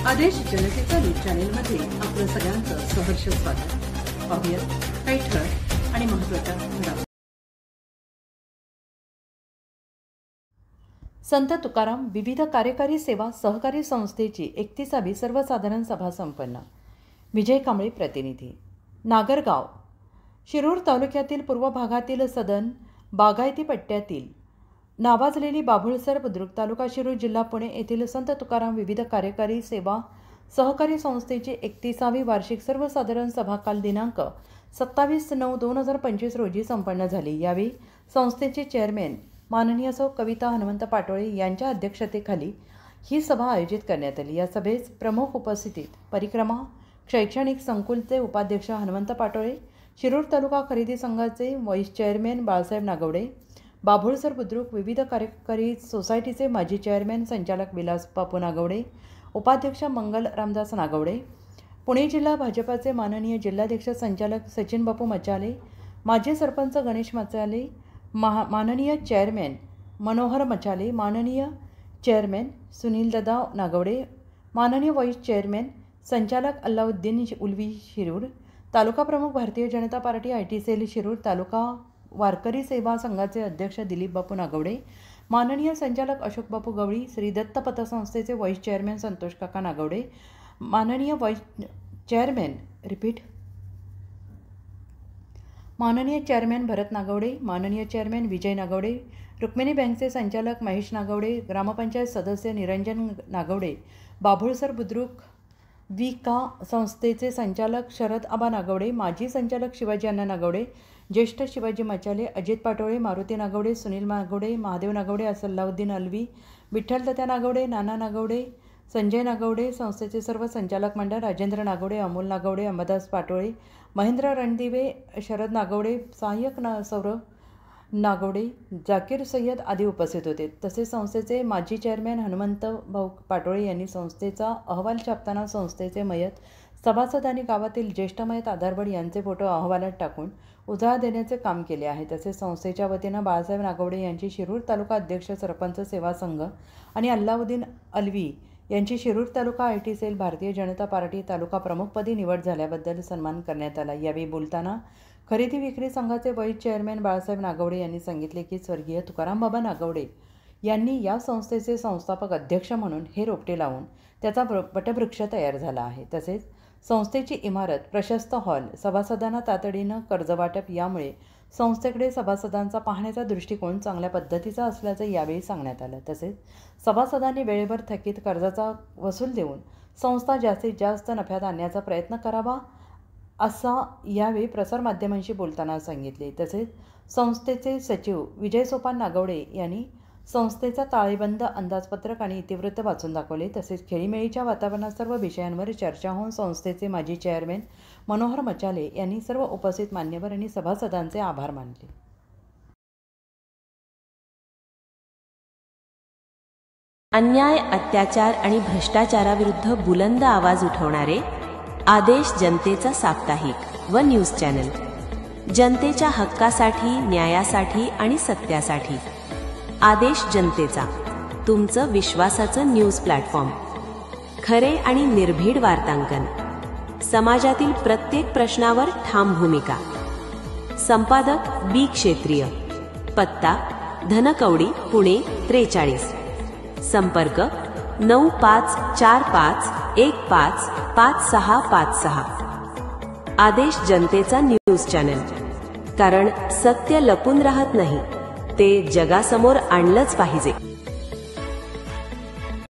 आदेश जनतेचा न्यूज चॅनेलमध्ये आपलं सगळ्यांचं सहर्ष स्वागत. पाहूया काही ठळक आणि महत्त्वाच्या घडामोडी. संत तुकाराम विविध कार्यकारी सेवा सहकारी संस्थेची 31वी सर्वसाधारण सभा संपन्न. विजय कांबळे प्रतिनिधी. नागरगाव. शिरूर तालुक्यातील पूर्व भागातील सदन बागायती पट्ट्यातील नावाजलेली बाभुळसर बुद्रुक तालुका शिरूर जिल्हा पुणे येथील संत तुकाराम विविध कार्यकारी सेवा सहकारी संस्थेची 31वी वार्षिक सर्वसाधारण सभा काल दिनांक 27/9/2025 रोजी संपन्न झाली. यावेळी संस्थेचे चेअरमॅन माननीय सौ कविता हनुमंत पाटोळे यांच्या अध्यक्षतेखाली ही सभा आयोजित करण्यात आली. या सभेस प्रमुख उपस्थितीत परिक्रमा शैक्षणिक संकुलचे उपाध्यक्ष हनुमंत पाटोळे, शिरूर तालुका खरेदी संघाचे व्हाईस चेअरमॅन बाळासाहेब नागवडे, बाभुळसर बुद्रुक विविध कार्यकारी सोसायटीचे माजी चेअरमॅन संचालक विलास बापू नागवडे, उपाध्यक्ष मंगल रामदास नागवडे, पुणे जिल्हा भाजपाचे माननीय जिल्हाध्यक्ष संचालक सचिन बापू मचाले, माजी सरपंच गणेश मचाले, माननीय चेअरमॅन मनोहर मचाले, माननीय चेअरमॅन सुनीलदादा नागवडे, माननीय व्हाईस चेअरमॅन संचालक अल्लाउद्दीन उलवी शिरूर, तालुका प्रमुख Bharatiya Janata party IT sale Shirur, तालुका वारकरी सेवा संघाचे अध्यक्ष दिलीप बापू नागवडे, माननीय संचालक अशोक बापू गवळी, श्री दत्त पतसंस्थेचे व्हाईस चेअरमॅन संतोष काका नागवडे, माननीय माननीय चेअरमॅन भरत नागवडे, माननीय चेअरमॅन विजय नागवडे, रुक्मिणी बँकचे संचालक महेश नागवडे, ग्रामपंचायत सदस्य निरंजन नागवडे, बाभुळसर बुद्रुक विका संस्थेचे संचालक शरद आबा नागवडे, माजी संचालक शिवाजी अण्णा नागवडे, ज्येष्ठ शिवाजी मचाले, अजित पाटोळे, मारुती नागवडे, सुनील नागवडे, महादेव नागवडे, असल्लाउद्दीन अलवी, विठ्ठल तात्या नागवडे, नाना नागवडे, संजय नागवडे, संस्थेचे सर्व संचालक मंडळ, राजेंद्र नागवडे, अमोल नागवडे, अंबादास पाटोळे, महेंद्र रणदिवे, शरद नागवडे, सहाय्यक सौरभ नागवडे, जाकीर सय्यद आदी उपस्थित होते. तसेच संस्थेचे माजी चेअरमॅन हनुमंत भाऊ पाटोळे यांनी संस्थेचा अहवाल छापताना संस्थेचे मयत सभासद आणि गावातील ज्येष्ठ मयत आधारबळ यांचे फोटो अहवालात टाकून उजाळा देण्याचे काम केले आहे. तसेच संस्थेच्या वतीनं बाळासाहेब नागवडे यांची शिरूर तालुका अध्यक्ष सरपंच सेवा संघ आणि अल्लाउद्दीन अलवी यांची शिरूर तालुका IT sale Bharatiya Janata party तालुका प्रमुखपदी निवड झाल्याबद्दल सन्मान करण्यात आला. यावेळी बोलताना खरेदी विक्री संघाचे व्हाईस चेअरमॅन बाळासाहेब नागवडे यांनी सांगितले की स्वर्गीय तुकाराम बाबा नागवडे यांनी या संस्थेचे संस्थापक अध्यक्ष म्हणून हे रोपटे लावून त्याचा वटवृक्ष तयार झाला आहे. तसेच संस्थेची इमारत, प्रशस्त हॉल, सभासदांना तातडीनं कर्जवाटप यामुळे संस्थेकडे सभासदांचा पाहण्याचा दृष्टिकोन चांगल्या पद्धतीचा असल्याचं यावेळी सांगण्यात आलं. तसेच सभासदांनी वेळेवर थकीत कर्जाचा वसूल देऊन संस्था जास्तीत जास्त नफ्यात आणण्याचा प्रयत्न करावा असा यावेळी प्रसारमाध्यमांशी बोलताना सांगितले. तसेच संस्थेचे सचिव विजय सोपान नागवडे यांनी संस्थेचा ताळेबंद अंदाजपत्रक आणि इतिवृत्त वाचून दाखवले. तसेच खेळीमेळीच्या वातावरणात सर्व विषयांवर चर्चा होऊन संस्थेचे माजी चेअरमॅन मनोहर मचाले यांनी सर्व उपस्थित मान्यवर आणि सभासदांचे आभार मानले. अन्याय, अत्याचार आणि भ्रष्टाचाराविरुद्ध बुलंद आवाज उठवणारे आदेश जनतेचा साप्ताहिक व न्यूज चॅनल. जनतेच्या हक्कासाठी, न्यायासाठी आणि सत्यासाठी आदेश जनतेचा, तुमचं विश्वासाचं न्यूज प्लॅटफॉर्म. खरे आणि निर्भीड वार्तांकन, समाजातील प्रत्येक प्रश्नावर ठाम भूमिका. संपादक B क्षेत्रीय. पत्ता धनकवडी, पुणे 43. संपर्क 9545155656. आदेश जनतेचा न्यूज चॅनल. कारण सत्य लपून राहत नाही, ते जगासमोर आणलंच पाहिजे.